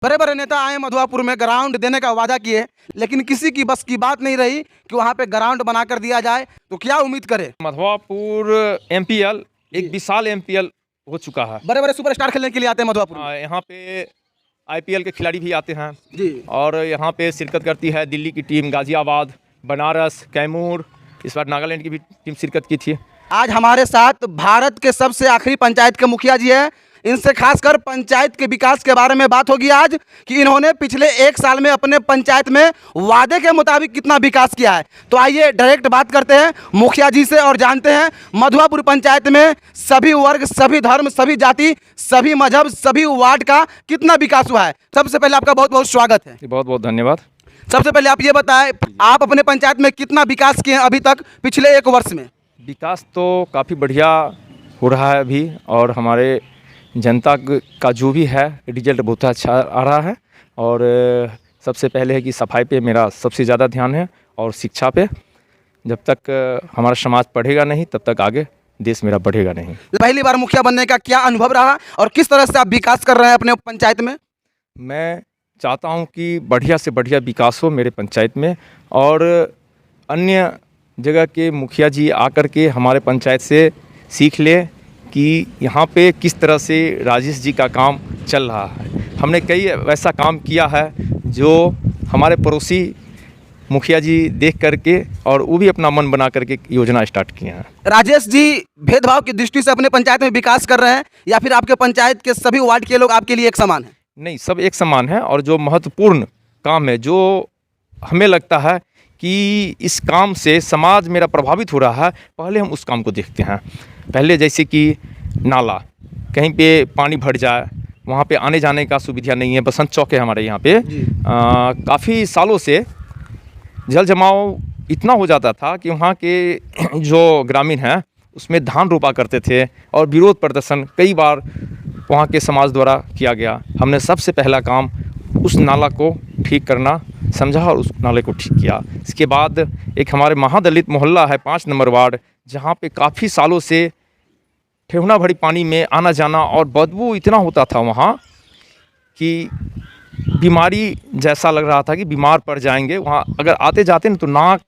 बड़े बड़े नेता आए मधुआपुर में, ग्राउंड देने का वादा किए, लेकिन किसी की बस की बात नहीं रही कि वहाँ पे ग्राउंड बनाकर दिया जाए। तो क्या उम्मीद करें? मधुआपुर एमपीएल एक विशाल एमपीएल हो चुका है। बड़े बड़े सुपरस्टार खेलने के लिए आते हैं मधुआपुर में। यहाँ पे आईपीएल के खिलाड़ी भी आते हैं जी। और यहाँ पे शिरकत करती है दिल्ली की टीम, गाजियाबाद, बनारस, कैमूर, इस बार नागालैंड की भी टीम शिरकत की थी। आज हमारे साथ भारत के सबसे आखिरी पंचायत के मुखिया जी हैं। इनसे खासकर पंचायत के विकास के बारे में बात होगी आज कि इन्होंने पिछले 1 साल में अपने पंचायत में वादे के मुताबिक कितना विकास किया है। तो आइए डायरेक्ट बात करते हैं मुखिया जी से और जानते हैं मधुआपुर पंचायत में सभी वर्ग, सभी धर्म, सभी जाति, सभी मजहब, सभी वार्ड का कितना विकास हुआ है। सबसे पहले आपका बहुत बहुत स्वागत है। बहुत बहुत धन्यवाद। सबसे पहले आप ये बताएं, आप अपने पंचायत में कितना विकास किए हैं अभी तक पिछले 1 वर्ष में? विकास तो काफ़ी बढ़िया हो रहा है अभी, और हमारे जनता का जो भी है रिजल्ट बहुत अच्छा आ रहा है। और सबसे पहले है कि सफाई पे मेरा सबसे ज़्यादा ध्यान है, और शिक्षा पे। जब तक हमारा समाज पढ़ेगा नहीं तब तक आगे देश मेरा बढ़ेगा नहीं। पहली बार मुखिया बनने का क्या अनुभव रहा और किस तरह से आप विकास कर रहे हैं अपने पंचायत में? मैं चाहता हूं कि बढ़िया से बढ़िया विकास हो मेरे पंचायत में, और अन्य जगह के मुखिया जी आकर के हमारे पंचायत से सीख ले कि यहाँ पे किस तरह से राजेश जी का काम चल रहा है। हमने कई वैसा काम किया है जो हमारे पड़ोसी मुखिया जी देख करके, और वो भी अपना मन बना करके योजना स्टार्ट किए हैं। राजेश जी भेदभाव की दृष्टि से अपने पंचायत में विकास कर रहे हैं या फिर आपके पंचायत के सभी वार्ड के लोग आपके लिए एक समान हैं? नहीं, सब एक समान है, और जो महत्वपूर्ण काम है, जो हमें लगता है कि इस काम से समाज मेरा प्रभावित हो रहा है, पहले हम उस काम को देखते हैं। पहले जैसे कि नाला, कहीं पे पानी भर जाए, वहाँ पे आने जाने का सुविधा नहीं है। बसंत चौक है हमारे यहाँ पे, काफ़ी सालों से जल जमाव इतना हो जाता था कि वहाँ के जो ग्रामीण हैं उसमें धान रोपा करते थे, और विरोध प्रदर्शन कई बार वहाँ के समाज द्वारा किया गया। हमने सबसे पहला काम उस नाला को ठीक करना समझा और उस नाले को ठीक किया। इसके बाद एक हमारे महादलित मोहल्ला है 5 नंबर वार्ड, जहाँ पे काफ़ी सालों से ठेहुना भरी पानी में आना जाना और बदबू इतना होता था वहाँ कि बीमारी जैसा लग रहा था कि बीमार पड़ जाएंगे। वहाँ अगर आते जाते न तो नाक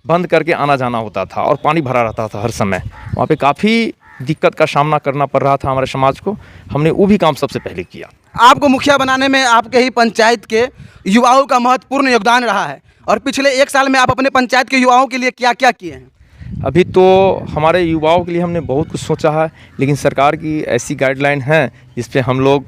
बंद करके आना जाना होता था, और पानी भरा रहता था हर समय। वहाँ पे काफ़ी दिक्कत का सामना करना पड़ रहा था हमारे समाज को। हमने वो भी काम सबसे पहले किया। आपको मुखिया बनाने में आपके ही पंचायत के युवाओं का महत्वपूर्ण योगदान रहा है, और पिछले 1 साल में आप अपने पंचायत के युवाओं के लिए क्या क्या किए हैं? अभी तो हमारे युवाओं के लिए हमने बहुत कुछ सोचा है, लेकिन सरकार की ऐसी गाइडलाइन है जिस पे हम लोग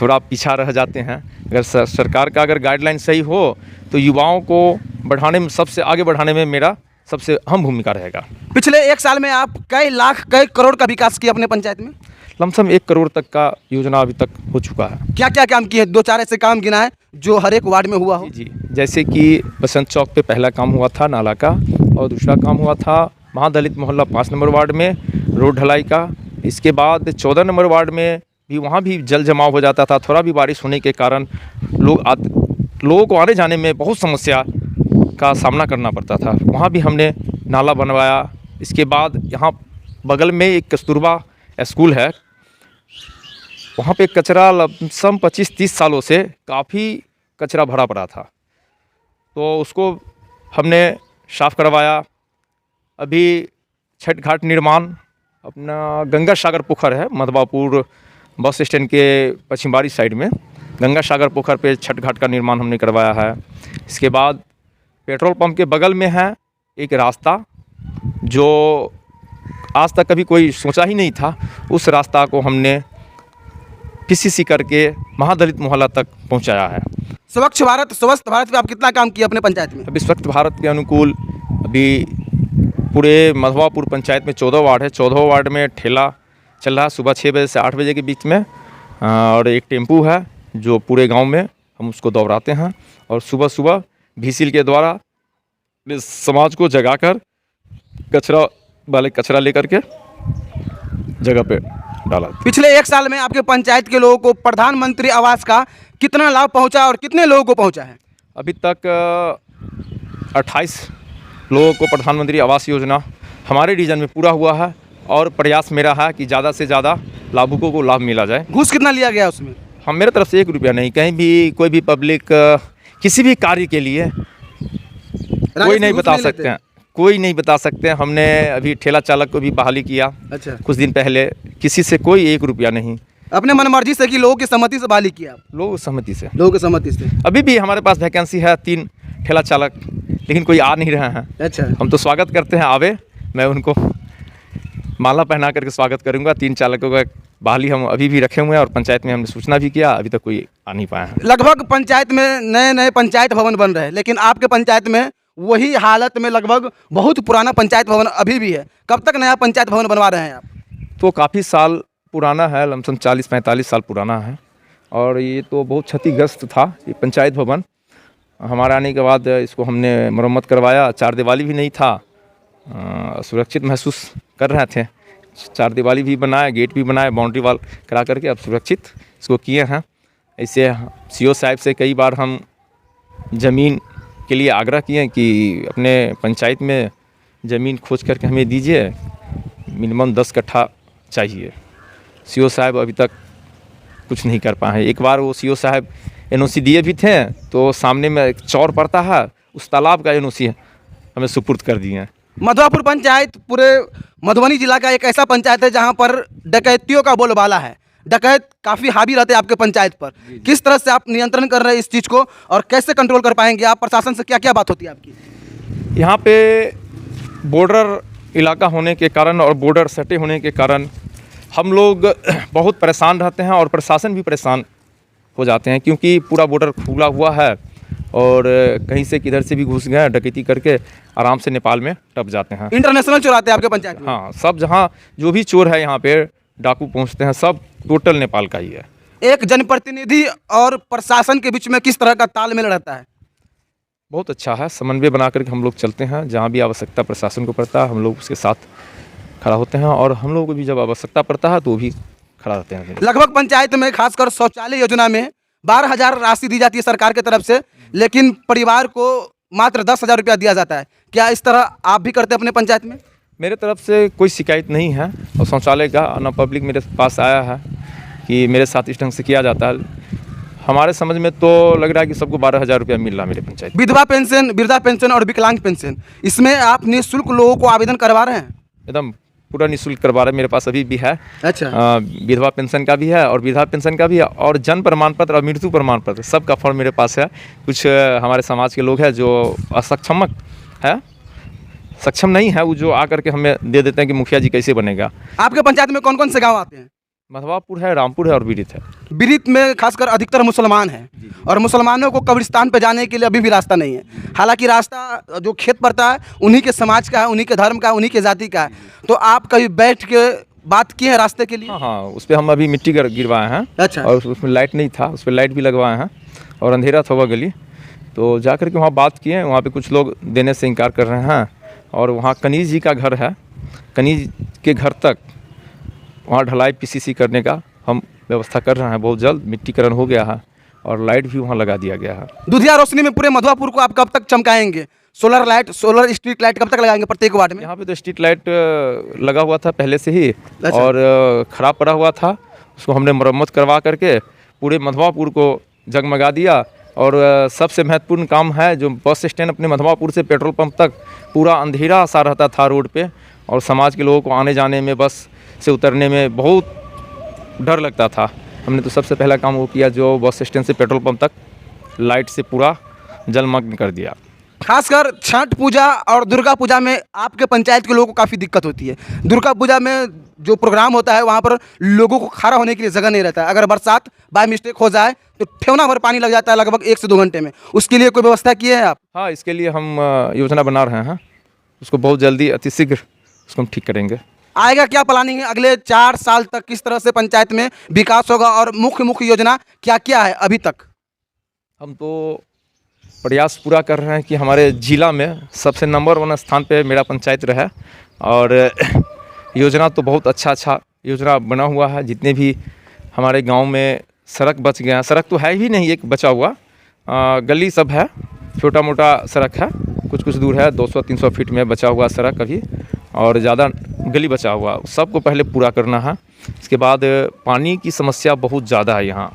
थोड़ा पीछा रह जाते हैं। अगर सरकार का अगर गाइडलाइन सही हो तो युवाओं को बढ़ाने में, सबसे आगे बढ़ाने में मेरा सबसे अहम भूमिका रहेगा। पिछले 1 साल में आप कई लाख, कई करोड़ का विकास किया अपने पंचायत में? लमसम 1 करोड़ तक का योजना अभी तक हो चुका है। क्या क्या काम किए? 2-4 ऐसे काम गिना है जो हर एक वार्ड में हुआ हो। जी, जैसे कि बसंत चौक पे पहला काम हुआ था नाला का, और दूसरा काम हुआ था महादलित मोहल्ला 5 नंबर वार्ड में रोड ढलाई का। इसके बाद 14 नंबर वार्ड में भी, वहाँ भी जल जमाव हो जाता था। थोड़ा भी बारिश होने के कारण लोगों को आने जाने में बहुत समस्या का सामना करना पड़ता था। वहाँ भी हमने नाला बनवाया। इसके बाद यहाँ बगल में एक कस्तूरबा स्कूल है, वहाँ पे कचरा लमसम 25-30 सालों से काफ़ी कचरा भरा पड़ा था, तो उसको हमने साफ़ करवाया। अभी छठ घाट निर्माण, अपना गंगा सागर पोखर है मधुआपुर बस स्टैंड के पश्चिमबाड़ी साइड में, गंगा सागर पोखर पे छठ घाट का निर्माण हमने करवाया है। इसके बाद पेट्रोल पंप के बगल में है एक रास्ता जो आज तक कभी कोई सोचा ही नहीं था। उस रास्ता को हमने पीसीसी करके महादलित मोहल्ला तक पहुंचाया है। स्वच्छ भारत, स्वस्थ भारत पे आप कितना काम किया अपने पंचायत में? अभी स्वच्छ भारत के अनुकूल अभी पूरे मधुआपुर पंचायत में 14 वार्ड है। 14 वार्ड में ठेला चल रहा है सुबह 6 बजे से 8 बजे के बीच में, और एक टेम्पू है जो पूरे गांव में हम उसको दौड़ाते हैं, और सुबह सुबह भीसिल के द्वारा समाज को जगाकर कचरा वाले कचरा लेकर के जगह पे डाला। पिछले 1 साल में आपके पंचायत के लोगों को प्रधानमंत्री आवास का कितना लाभ पहुंचा और कितने लोगों को पहुंचा है? अभी तक 28 लोगों को प्रधानमंत्री आवास योजना हमारे रीजन में पूरा हुआ है, और प्रयास मेरा है कि ज़्यादा से ज़्यादा लाभुकों को लाभ मिला जाए। घूस कितना लिया गया उसमें? हम मेरे तरफ से 1 रुपया नहीं, कहीं भी कोई भी पब्लिक किसी भी कार्य के लिए कोई नहीं बता सकते हैं, कोई नहीं बता सकते हैं। हमने अभी ठेला चालक को भी बहाली किया अच्छा, कुछ दिन पहले, किसी से कोई 1 रुपया नहीं, अपने मनमर्जी से कि लोगों की सहमति से बहाली किया आप? लोगों की सहमति से। लोगों की सहमति से। अभी भी हमारे पास वैकेंसी है 3 ठेला चालक, लेकिन कोई आ नहीं रहे हैं। अच्छा, हम तो स्वागत करते हैं, आवे, मैं उनको माला पहना करके स्वागत करूंगा। 3 चालकों का बहाली हम अभी भी रखे हुए हैं और पंचायत में हमने सूचना भी किया, अभी तक कोई आ नहीं पाया है। लगभग पंचायत में नए नए पंचायत भवन बन रहे हैं, लेकिन आपके पंचायत में वही हालत में लगभग बहुत पुराना पंचायत भवन अभी भी है। कब तक नया पंचायत भवन बनवा रहे हैं आप? तो काफ़ी साल पुराना है, लमसम 40-45 साल पुराना है, और ये तो बहुत क्षतिग्रस्त था ये पंचायत भवन। हमारे आने के बाद इसको हमने मरम्मत करवाया, 4 दीवाली भी नहीं था, सुरक्षित महसूस कर रहे थे। 4 दीवाली भी बनाए, गेट भी बनाए, बाउंड्री वॉल करा करके अब सुरक्षित इसको किए हैं। ऐसे सीओ साहब से कई बार हम ज़मीन के लिए आग्रह किए कि अपने पंचायत में ज़मीन खोज करके हमें दीजिए, मिनिमम 10 कट्ठा चाहिए। सीओ साहब अभी तक कुछ नहीं कर पाए हैं। एक बार वो सीओ साहब एनओसी दिए भी थे, तो सामने में एक चौर पड़ता है, उस तालाब का एनओसी हमें सुपुर्द कर दिए हैं। मधवापुर पंचायत पूरे मधुबनी जिला का एक ऐसा पंचायत है जहां पर डकैतियों का बोलबाला है। डकैत काफ़ी हावी रहते हैं आपके पंचायत पर। किस तरह से आप नियंत्रण कर रहे हैं इस चीज़ को, और कैसे कंट्रोल कर पाएंगे आप? प्रशासन से क्या क्या बात होती है आपकी? यहाँ पे बॉर्डर इलाका होने के कारण और बॉर्डर सटे होने के कारण हम लोग बहुत परेशान रहते हैं, और प्रशासन भी परेशान हो जाते हैं, क्योंकि पूरा बॉर्डर खुला हुआ है और कहीं से किधर से भी घुस गए, डकैती करके आराम से नेपाल में टप जाते हैं। इंटरनेशनल चोर आते हैं आपके पंचायत में? हाँ, सब जहाँ जो भी चोर है यहाँ पे डाकू पहुँचते हैं, सब टोटल नेपाल का ही है। एक जनप्रतिनिधि और प्रशासन के बीच में किस तरह का तालमेल रहता है? बहुत अच्छा है, समन्वय बना करके हम लोग चलते हैं। जहाँ भी आवश्यकता प्रशासन को पड़ता है, हम लोग उसके साथ खड़ा होते हैं, और हम लोगों को भी जब आवश्यकता पड़ता है तो वो भी खड़ा रहते हैं। लगभग पंचायत में खासकर शौचालय योजना में 12,000 राशि दी जाती है सरकार की तरफ से, लेकिन परिवार को मात्र 10,000 रुपया दिया जाता है। क्या इस तरह आप भी करते हैं अपने पंचायत में? मेरे तरफ से कोई शिकायत नहीं है, और शौचालय का ना पब्लिक मेरे पास आया है कि मेरे साथ इस ढंग से किया जाता है। हमारे समझ में तो लग रहा है कि सबको 12,000 रुपया मिल रहा है मेरे पंचायत। विधवा पेंशन, वृद्धा पेंशन और विकलांग पेंशन, इसमें आप निःशुल्क लोगों को आवेदन करवा रहे हैं? एकदम पूरा निःशुल्क करवा रहे हैं, मेरे पास अभी भी है। अच्छा, विधवा पेंशन का भी है और वृद्धा पेंशन का भी है, और जन्म प्रमाण पत्र और मृत्यु प्रमाण पत्र सबका फॉर्म मेरे पास है। कुछ हमारे समाज के लोग हैं जो असक्षम है, सक्षम नहीं है, वो जो आकर के हमें दे देते हैं कि मुखिया जी कैसे बनेगा। आपके पंचायत में कौन कौन से गाँव आते हैं? मधवापुर है, रामपुर है और बिरित है। बिरित में खासकर अधिकतर मुसलमान हैं, और मुसलमानों को कब्रिस्तान पे जाने के लिए अभी भी रास्ता नहीं है। हालांकि रास्ता जो खेत पड़ता है उन्हीं के समाज का है, उन्हीं के धर्म का है, उन्हीं के जाति का है। तो आप कभी बैठ के बात किए हैं रास्ते के लिए? हाँ, उस पर हम अभी मिट्टी गिरवाए हैं। अच्छा, और उसमें लाइट नहीं था, उस पर लाइट भी लगवाए हैं, और अंधेरा था वह गली, तो जा कर के वहाँ बात किए। वहाँ पे कुछ लोग देने से इनकार कर रहे हैं, और वहाँ कनीज जी का घर है, कनीज के घर तक वहाँ ढलाई पीसीसी करने का हम व्यवस्था कर रहे हैं। बहुत जल्द मिट्टीकरण हो गया है और लाइट भी वहाँ लगा दिया गया है। दुधिया रोशनी में पूरे मधवापुर को आप कब तक चमकाएंगे? Solar light, solar street light कब तक लगाएंगे प्रत्येक वार्ड में? यहाँ पे तो स्ट्रीट लाइट लगा हुआ था पहले से ही, अच्छा। और ख़राब पड़ा हुआ था, उसको हमने मरम्मत करवा करके पूरे मधवापुर को जगमगा दिया। और सबसे महत्वपूर्ण काम है, जो बस स्टैंड अपने मधवापुर से पेट्रोल पंप तक पूरा अंधेरा सा रहता था रोड पे, और समाज के लोगों को आने जाने में, बस से उतरने में बहुत डर लगता था। हमने तो सबसे पहला काम वो किया, जो बस स्टैंड से पेट्रोल पंप तक लाइट से पूरा जलमग्न कर दिया। खासकर छठ पूजा और दुर्गा पूजा में आपके पंचायत के लोगों को काफ़ी दिक्कत होती है। दुर्गा पूजा में जो प्रोग्राम होता है वहाँ पर लोगों को खड़ा होने के लिए जगह नहीं रहता है। अगर बरसात बाय मिस्टेक हो जाए तो ठेवना भर पानी लग जाता है लगभग 1 से 2 घंटे में। उसके लिए कोई व्यवस्था की है आप? हाँ, इसके लिए हम योजना बना रहे हैं, उसको बहुत जल्दी अतिशीघ्र उसको हम ठीक करेंगे। आएगा क्या प्लानिंग है अगले 4 साल तक? किस तरह से पंचायत में विकास होगा, और मुख्य योजना क्या क्या है अभी तक? हम तो प्रयास पूरा कर रहे हैं कि हमारे ज़िला में सबसे नंबर 1 स्थान पे मेरा पंचायत रहे, और योजना तो बहुत अच्छा योजना बना हुआ है। जितने भी हमारे गांव में सड़क बच गया, सड़क तो है ही नहीं, एक बचा हुआ गली सब है, छोटा मोटा सड़क है, कुछ दूर है, 200-300 फीट में बचा हुआ सड़क अभी, और ज़्यादा गली बचा हुआ, सबको पहले पूरा करना है। इसके बाद पानी की समस्या बहुत ज़्यादा है यहाँ,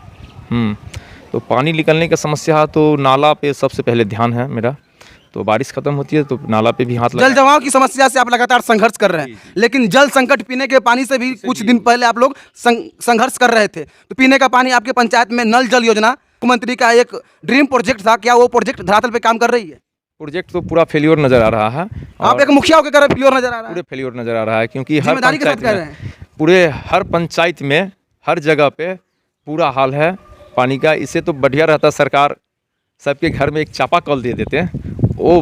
तो पानी निकलने का समस्या है, तो नाला पे सबसे पहले ध्यान है मेरा। तो बारिश खत्म होती है तो नाला पे भी हाथ लगा। जल जमाव की समस्या से आप लगातार संघर्ष कर रहे हैं, लेकिन जल संकट पीने के पानी से भी कुछ दिन पहले आप लोग संघर्ष कर रहे थे। तो पीने का पानी आपके पंचायत में नल जल योजना मुख्यमंत्री का एक ड्रीम प्रोजेक्ट था, क्या वो प्रोजेक्ट धरातल पे काम कर रही है? प्रोजेक्ट तो पूरा फेलियर नज़र आ रहा है। आप एक मुखिया होकर कर फेलियर नजर आ रहा है? पूरे फेलियर नज़र आ रहा है, क्योंकि हर जिम्मेदारी के साथ पंचायत कह रहे में, हैं। पूरे हर पंचायत में हर जगह पे पूरा हाल है पानी का। इससे तो बढ़िया रहता सरकार सबके घर में एक चापाकल दे देते हैं, वो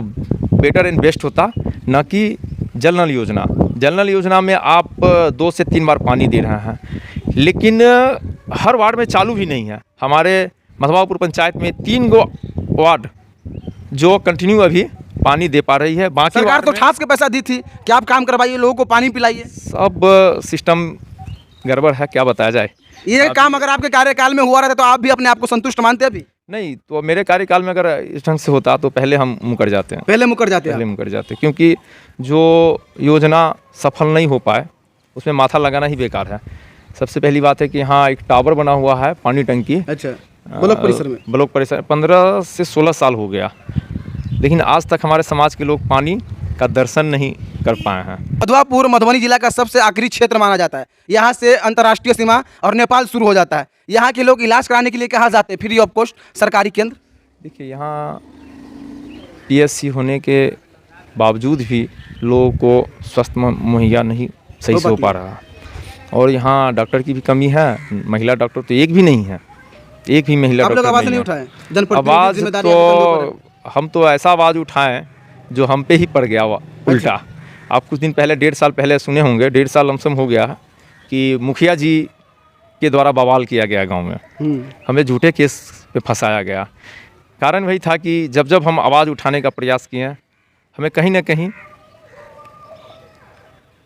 बेटर एंड बेस्ट होता, ना कि जल नल योजना। जल नल योजना में आप 2 से 3 बार पानी दे रहे हैं, लेकिन हर वार्ड में चालू भी नहीं है। हमारे मधवापुर पंचायत में 3 गो वार्ड जो कंटिन्यू अभी पानी दे पा रही है, बाकी सरकार वार्ड तो में ठास के पैसा दी थी कि आप काम करवाइए, लोगों को पानी पिलाइए। सब सिस्टम गड़बड़ है, क्या बताया जाए। ये काम अगर आपके कार्यकाल में हुआ रहता तो आप भी अपने आप को संतुष्ट मानते अभी? नहीं, तो मेरे कार्यकाल में अगर इस ढंग से होता तो पहले हम मुकर जाते हैं, पहले मुकर जाते पहले हैं। मुकर जाते, क्योंकि जो योजना सफल नहीं हो पाए उसमें माथा लगाना ही बेकार है। सबसे पहली बात है कि हाँ, एक टावर बना हुआ है पानी टंकी अच्छा, ब्लॉक परिसर में? ब्लॉक परिसर 15 से 16 साल हो गया, लेकिन आज तक हमारे समाज के लोग पानी का दर्शन नहीं कर पाए हैं। मधवापुर मधुबनी जिला का सबसे आखिरी क्षेत्र माना जाता है। यहाँ से अंतर्राष्ट्रीय सीमा और नेपाल शुरू हो जाता है। यहाँ के लोग इलाज कराने के लिए कहाँ जाते हैं? फ्री ऑफ कॉस्ट सरकारी केंद्र? देखिए, यहाँ पीएससी होने के बावजूद भी लोगों को स्वास्थ्य मुहैया नहीं सही से हो पा रहा, और यहाँ डॉक्टर की भी कमी है। महिला डॉक्टर तो एक भी नहीं है, एक भी महिला आप लोग डॉक्टर आवाज़ नहीं नहीं है। उठाए? जनप्रतिनिधि आवाज़ जिम्मेदारी आपके कंधों पर है। तो हम तो ऐसा आवाज़ उठाएं जो हम पे ही पड़ गया उल्टा। आप कुछ दिन पहले, 1.5 साल पहले सुने होंगे, 1.5 साल लमसम हो गया कि मुखिया जी के द्वारा बवाल किया गया गांव में, हमें झूठे केस पे फंसाया गया। कारण वही था कि जब जब हम आवाज़ उठाने का प्रयास किए, हमें कहीं ना कहीं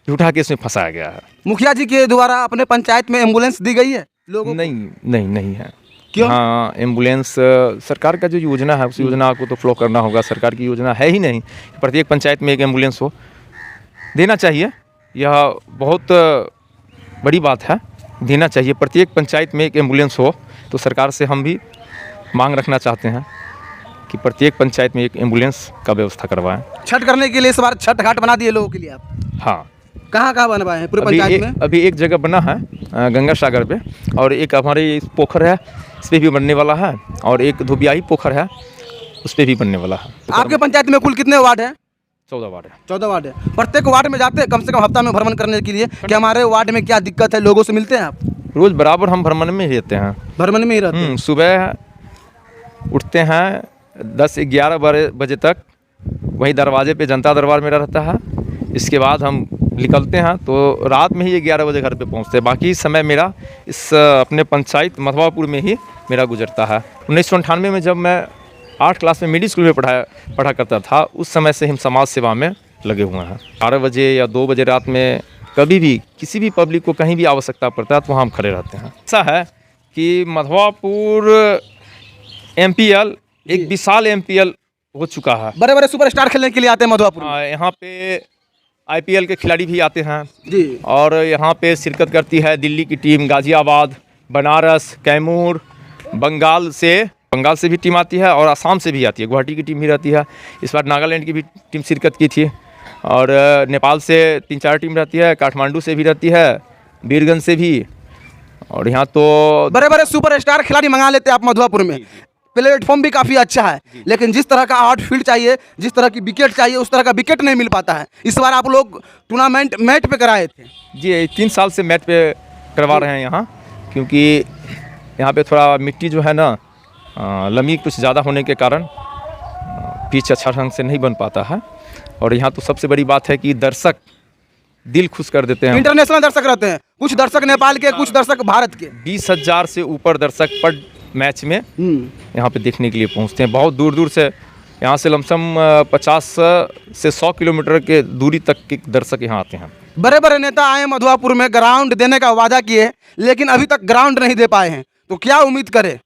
झूठा केस में फंसाया गया है। मुखिया जी के द्वारा अपने पंचायत में एम्बुलेंस दी गई है लोगों को? नहीं है। क्यों? हाँ, एम्बुलेंस सरकार का जो योजना है उस योजना को तो फॉलो करना होगा। सरकार की योजना है ही नहीं कि प्रत्येक पंचायत में एक एम्बुलेंस हो। देना चाहिए, यह बहुत बड़ी बात है, देना चाहिए। प्रत्येक पंचायत में एक एम्बुलेंस हो। तो सरकार से हम भी मांग रखना चाहते हैं कि प्रत्येक पंचायत में एक एम्बुलेंस का व्यवस्था करवाएं। छठ करने के लिए इस बार छठ घाट बना दिए लोगों के लिए आप? हाँ, कहाँ बनवाए हैं पूरे पंचायत में? अभी एक जगह बना है गंगा सागर पे, और एक हमारे पोखर है इस पर भी बनने वाला है, और एक धोबियाही पोखर है उस पर भी बनने वाला है। तो आपके पंचायत में कुल कितने वार्ड हैं? 14 वार्ड है। 14 वार्ड है। प्रत्येक वार्ड में जाते हैं कम से कम हफ्ता में भ्रमण करने के लिए कि हमारे वार्ड में क्या दिक्कत है, लोगों से मिलते हैं आप? रोज़ बराबर हम भ्रमण में ही रहते हैं। भ्रमण में ही रहते हैं? सुबह उठते हैं 10-11 बजे तक, वहीं दरवाजे पे जनता दरबार मेरा रहता है। इसके बाद हम निकलते हैं तो रात में ही 11 बजे घर पे पहुंचते हैं। बाकी समय मेरा इस अपने पंचायत मधवापुर में ही मेरा गुजरता है। 1998 में जब मैं 8 क्लास में मिडिल स्कूल में पढ़ा करता था, उस समय से हम समाज सेवा में लगे हुए हैं। 12 बजे या 2 बजे रात में कभी भी किसी भी पब्लिक को कहीं भी आवश्यकता पड़ता है तो वहाँ हम खड़े रहते हैं। ऐसा है कि मधवापुर MPL एक विशाल MPL हो चुका है। बड़े बड़े सुपरस्टार खेलने के लिए आते हैं मधवापुर में? यहाँ पे IPL के खिलाड़ी भी आते हैं जी। और यहाँ पे शिरकत करती है दिल्ली की टीम, गाज़ियाबाद, बनारस, कैमूर, बंगाल से भी टीम आती है, और असम से भी आती है। गुवाहाटी की टीम भी रहती है। इस बार नागालैंड की भी टीम शिरकत की थी, और नेपाल से 3-4 टीम रहती है, काठमांडू से भी रहती है, बीरगंज से भी, और यहाँ तो बड़े बड़े सुपरस्टार खिलाड़ी मंगा लेते हैं आप मधवापुर में। प्लेटफॉर्म भी काफ़ी अच्छा है, लेकिन जिस तरह का आउटफील्ड चाहिए, जिस तरह की विकेट चाहिए, उस तरह का विकेट नहीं मिल पाता है। इस बार आप लोग टूर्नामेंट मैट पे कराए थे? जी, 3 साल से मैट पे करवा रहे हैं यहाँ, क्योंकि यहाँ पे थोड़ा मिट्टी जो है ना लमी कुछ ज़्यादा होने के कारण पिच अच्छा ढंग से नहीं बन पाता है। और यहाँ तो सबसे बड़ी बात है कि दर्शक दिल खुश कर देते हैं। इंटरनेशनल दर्शक रहते हैं, कुछ दर्शक नेपाल के, कुछ दर्शक भारत के। 20,000 से ऊपर दर्शक पर मैच में यहाँ पे देखने के लिए पहुँचते हैं। बहुत दूर दूर से, यहाँ से लमसम 50 से 100 किलोमीटर के दूरी तक के दर्शक यहाँ आते हैं। बड़े बड़े नेता आए मधवापुर में, ग्राउंड देने का वादा किए, लेकिन अभी तक ग्राउंड नहीं दे पाए हैं, तो क्या उम्मीद करें?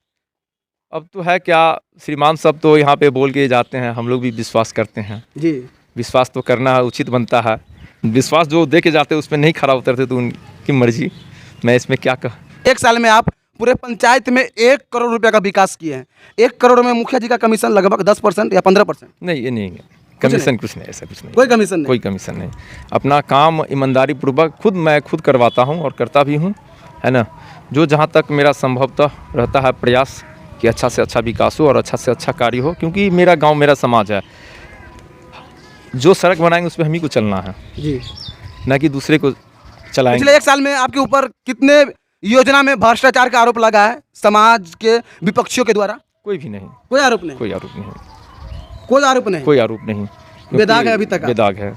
अब तो है क्या, श्रीमान सब तो यहाँ पे बोल के जाते हैं, हम लोग भी विश्वास करते हैं जी। विश्वास तो करना उचित बनता है। विश्वास जो दे के जाते हैं उसमें नहीं खरा उतरते तो उनकी मर्जी, मैं इसमें क्या कह। 1 साल में आप पूरे पंचायत में 1 करोड़ रुपए का विकास किए हैं। 1 करोड़ में मुखिया जी का कमीशन लगभग 10% या 15%। नहीं, ये नहीं है, कमीशन कुछ नहीं, ऐसा कुछ नहीं, कोई कमीशन नहीं। कोई कमीशन नहीं। अपना काम ईमानदारी पूर्वक मैं खुद करवाता हूँ और करता भी हूँ, है ना। जो जहाँ तक मेरा संभवतः रहता है प्रयास कि अच्छा से अच्छा विकास हो और अच्छा से अच्छा कार्य हो, क्योंकि मेरा गांव मेरा समाज है। जो सड़क बनाएंगे उस पर हम ही को चलना है जी, ना कि दूसरे को चलाएंगे। पिछले 1 साल में आपके ऊपर कितने योजना में भ्रष्टाचार का आरोप लगा है समाज के विपक्षियों के द्वारा? कोई भी नहीं, कोई आरोप नहीं। कोई आरोप नहीं, कोई आरोप नहीं। कोई आरोप नहीं, क्योंकि बेदाग है अभी तक। बेदाग है।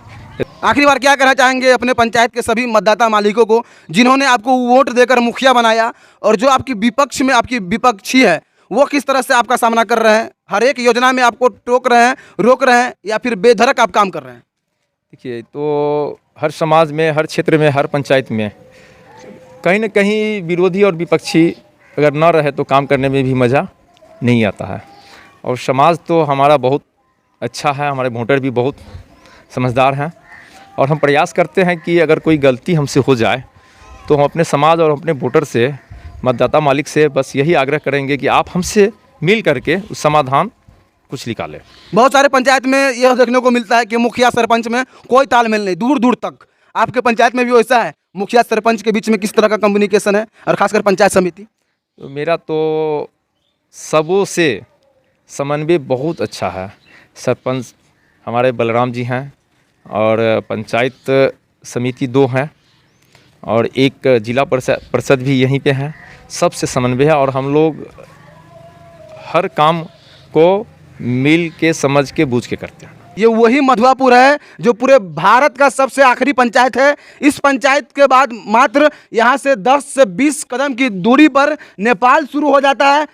आखिरी बार क्या कहना चाहेंगे अपने पंचायत के सभी मतदाता मालिकों को जिन्होंने आपको वोट देकर मुखिया बनाया, और जो आपकी विपक्ष में आपकी विपक्षी है वो किस तरह से आपका सामना कर रहे हैं? हर एक योजना में आपको टोक रहे हैं, रोक रहे हैं, या फिर बेधड़क आप काम कर रहे हैं? देखिए, तो हर समाज में, हर क्षेत्र में, हर पंचायत में कहीं ना कहीं विरोधी और विपक्षी अगर ना रहे तो काम करने में भी मज़ा नहीं आता है। और समाज तो हमारा बहुत अच्छा है, हमारे वोटर भी बहुत समझदार हैं, और हम प्रयास करते हैं कि अगर कोई गलती हमसे हो जाए तो हम अपने समाज और अपने वोटर से, मतदाता मालिक से बस यही आग्रह करेंगे कि आप हमसे मिल करके उस समाधान कुछ निकालें। बहुत सारे पंचायत में यह देखने को मिलता है कि मुखिया सरपंच में कोई तालमेल नहीं, दूर दूर तक। आपके पंचायत में भी वैसा है? मुखिया सरपंच के बीच में किस तरह का कम्युनिकेशन है, और खासकर पंचायत समिति? तो मेरा तो सबों से समन्वय बहुत अच्छा है। सरपंच हमारे बलराम जी हैं, और पंचायत समिति 2 हैं, और एक जिला परिषद भी यहीं पे है। सबसे समन्वय है, और हम लोग हर काम को मिल के, समझ के, बूझ के करते हैं। ये वही मधुआपुर है जो पूरे भारत का सबसे आखिरी पंचायत है। इस पंचायत के बाद मात्र यहाँ से 10 से 20 कदम की दूरी पर नेपाल शुरू हो जाता है।